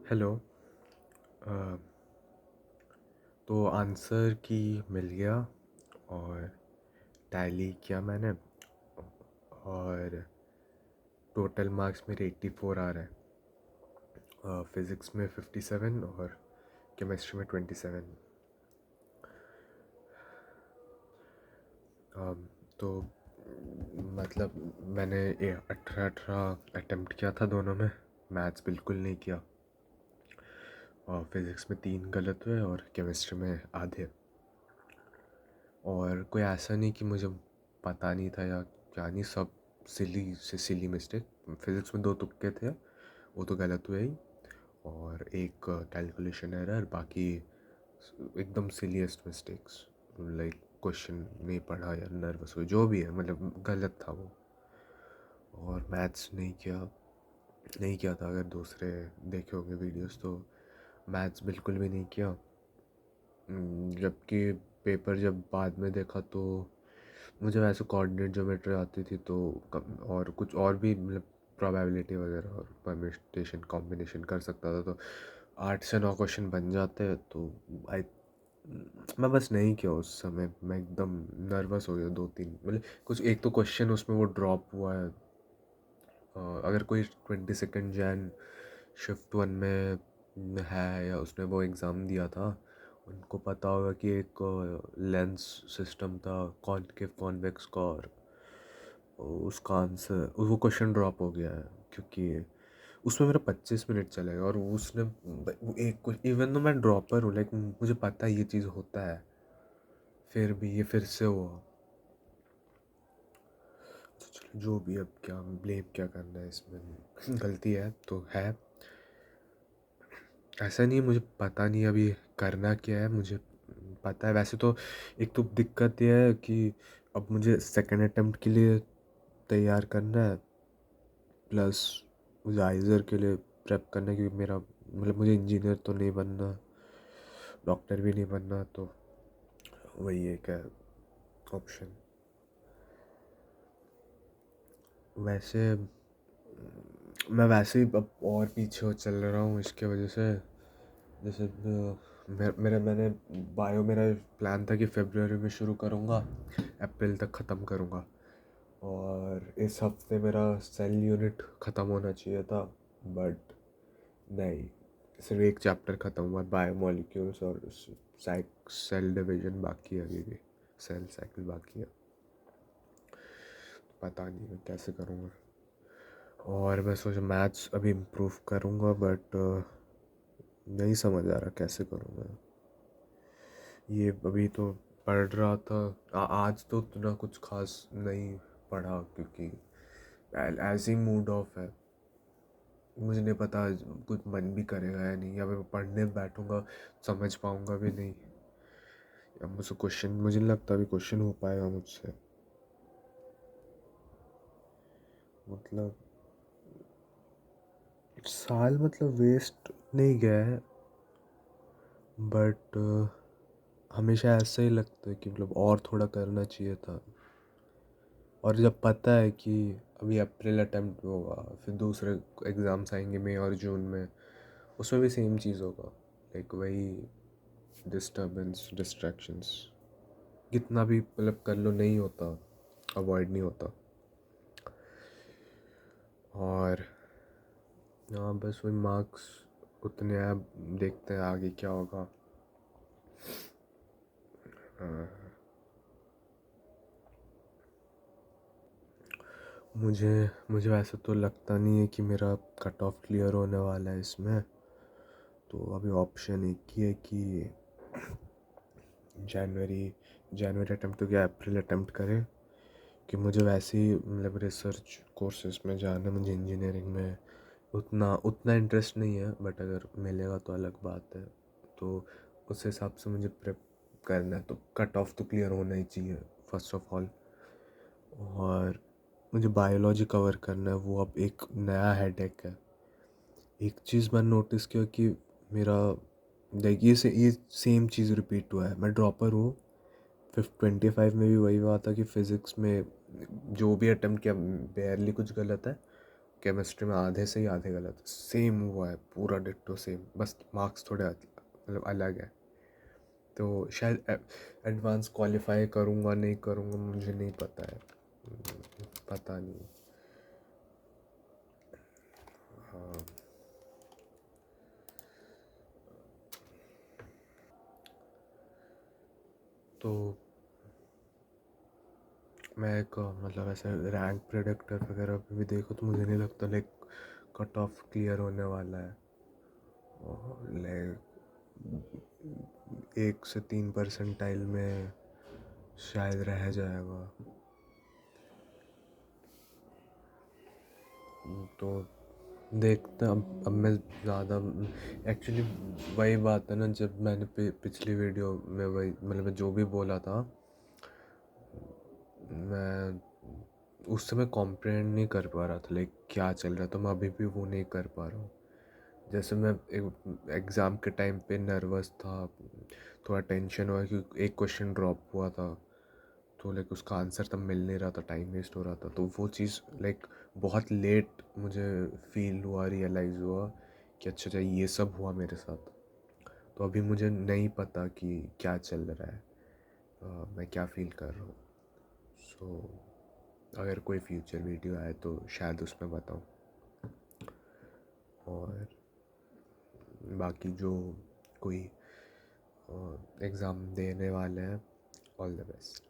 Hello. अ, तो answer की मिल गया और टैली किया मैंने और टोटल मार्क्स मेरे 84 आ रहे हैं। फिज़िक्स में 57 और केमिस्ट्री में 27। तो मतलब मैंने 18 अटेम्प्ट किया था दोनों में। मैथ्स बिल्कुल नहीं किया और फिज़िक्स में 3 गलत हुए और केमिस्ट्री में आधे। और कोई ऐसा नहीं कि मुझे पता नहीं था या क्या नहीं, सब सिली से सिली मिस्टेक। फिज़िक्स में 2 तुक्के थे, वो तो गलत हुए ही, और एक कैलकुलेशन एरर, बाकी एकदम सिलीएस्ट मिस्टेक्स। लाइक क्वेश्चन नहीं पढ़ा या नर्वस हुए, जो भी है, मतलब गलत था वो। और मैथ्स नहीं किया था। अगर दूसरे देखे होंगे वीडियोस तो मैथ्स बिल्कुल भी नहीं किया। जबकि पेपर जब बाद में देखा तो मुझे वैसे कोऑर्डिनेट ज्योमेट्री आती थी, तो और कुछ और भी, मतलब प्रोबेबिलिटी वगैरह और परम्यूटेशन कॉम्बिनेशन कर सकता था, तो 8 से 9 क्वेश्चन बन जाते। तो आई मैं बस नहीं किया उस समय। मैं एकदम नर्वस हो गया 2-3, मतलब कुछ एक तो क्वेश्चन उसमें वो ड्रॉप हुआ है। अगर कोई 22 जैन शिफ्ट 1 में है या उसने वो एग्ज़ाम दिया था, उनको पता होगा कि एक लेंस सिस्टम था, कॉनकेव कॉन्वेक्स का, और उसका आंसर, वो क्वेश्चन ड्रॉप हो गया है क्योंकि उसमें मेरा 25 मिनट चलेगा। और उसने वो एक कुछ, इवन तो मैं ड्रॉपर हूँ, लाइक मुझे पता है ये चीज़ होता है, फिर भी ये फिर से हुआ। तो चलो जो भी, अब क्या ब्लेम क्या करना है इसमें, गलती है तो है। ऐसा नहीं है मुझे पता नहीं अभी करना क्या है, मुझे पता है वैसे तो। एक तो दिक्कत यह है कि अब मुझे सेकंड अटेम्प्ट के लिए तैयार करना है, प्लस मुझे आइज़र के लिए प्रेप करना है, क्योंकि मेरा मतलब मुझे इंजीनियर तो नहीं बनना, डॉक्टर भी नहीं बनना, तो वही एक है ऑप्शन। वैसे मैं वैसे ही अब और पीछे चल रहा हूँ इसके वजह से। जैसे मैंने बायो, मेरा प्लान था कि फरवरी में शुरू करूँगा, अप्रैल तक ख़त्म करूँगा। और इस हफ्ते मेरा सेल यूनिट ख़त्म होना चाहिए था, बट नहीं, सिर्फ एक चैप्टर ख़त्म हुआ, बायो मॉलिक्यूल्स, और सेल डिवीजन बाकी है अभी भी, सेल साइकिल बाकी है। पता नहीं मैं कैसे करूँगा। और मैं सोचा मैथ्स अभी इम्प्रूव करूँगा, बट नहीं समझ आ रहा कैसे करूँगा ये। अभी तो पढ़ रहा था, आज तो उतना कुछ खास नहीं पढ़ा, क्योंकि ऐसे ही मूड ऑफ है। मुझे नहीं पता कुछ मन भी करेगा या नहीं, या मैं पढ़ने बैठूँगा समझ पाऊँगा भी नहीं, या मुझसे क्वेश्चन, मुझे नहीं लगता अभी क्वेश्चन हो पाएगा मुझसे। मतलब साल मतलब वेस्ट नहीं गया है, बट हमेशा ऐसा ही लगता है कि मतलब और थोड़ा करना चाहिए था। और जब पता है कि अभी अप्रैल अटेम्प्ट होगा, फिर दूसरे एग्ज़ाम्स आएंगे मई और जून में, उसमें भी सेम चीज़ होगा, लाइक वही डिस्टर्बेंस, डिस्ट्रैक्शंस, कितना भी मतलब कर लो नहीं होता, अवॉइड नहीं होता। और हाँ, बस वही मार्क्स उतने हैं, अब देखते हैं आगे क्या होगा। मुझे मुझे वैसे तो लगता नहीं है कि मेरा कट ऑफ क्लियर होने वाला है इसमें। तो अभी ऑप्शन एक ही है कि जनवरी जनवरी अटेम्प्ट तो क्या, अप्रैल अटेम्प्ट करें, कि मुझे वैसे ही मतलब रिसर्च कोर्सेज में जाना है, मुझे इंजीनियरिंग में उतना उतना इंटरेस्ट नहीं है, बट अगर मिलेगा तो अलग बात है। तो उस हिसाब से मुझे प्रेप करना है, तो कट ऑफ तो क्लियर होना ही चाहिए फर्स्ट ऑफ ऑल। और मुझे बायोलॉजी कवर करना है, वो अब एक नया हेडेक है। एक चीज़ मैंने नोटिस किया कि मेरा लाइक ये सेम चीज़ रिपीट हुआ है। मैं ड्रॉपर हूँ, 25 में भी वही हुआ था कि फ़िज़िक्स में जो भी अटेम्प्ट किया बेयरली कुछ गलत है, केमिस्ट्री में आधे सही आधे गलत, सेम हुआ है पूरा डिट्टो सेम, बस मार्क्स थोड़े मतलब अलग है। तो शायद एडवांस क्वालिफाई करूँगा नहीं करूँगा मुझे नहीं पता है, पता नहीं। हाँ, तो मैं एक मतलब ऐसे रैंक प्रेडिक्टर वगैरह पे भी देखो तो मुझे नहीं लगता लाइक कट ऑफ क्लियर होने वाला है। लाइक 1 से 3 परसेंटाइल में शायद रह जाएगा। तो देखते हैं, अब मैं ज़्यादा एक्चुअली वही बात है ना, जब मैंने पिछली वीडियो में वही मतलब जो भी बोला था, मैं उस समय कॉम्प्रहेंड नहीं कर पा रहा था लाइक क्या चल रहा था, मैं अभी भी वो नहीं कर पा रहा हूँ। जैसे मैं एग्ज़ाम के टाइम पे नर्वस था, थोड़ा टेंशन हुआ क्योंकि एक क्वेश्चन ड्रॉप हुआ था, तो लाइक उसका आंसर तब मिल नहीं रहा था, टाइम वेस्ट हो रहा था। तो वो चीज़ लाइक बहुत लेट मुझे फील हुआ, रियलाइज़ हुआ कि अच्छा अच्छा ये सब हुआ मेरे साथ। तो अभी मुझे नहीं पता कि क्या चल रहा है, मैं क्या फ़ील कर रहा हूँ। सो अगर कोई फ्यूचर वीडियो आए तो शायद उसमें बताऊँ। और बाकी जो कोई एग्ज़ाम देने वाले हैं, ऑल द बेस्ट।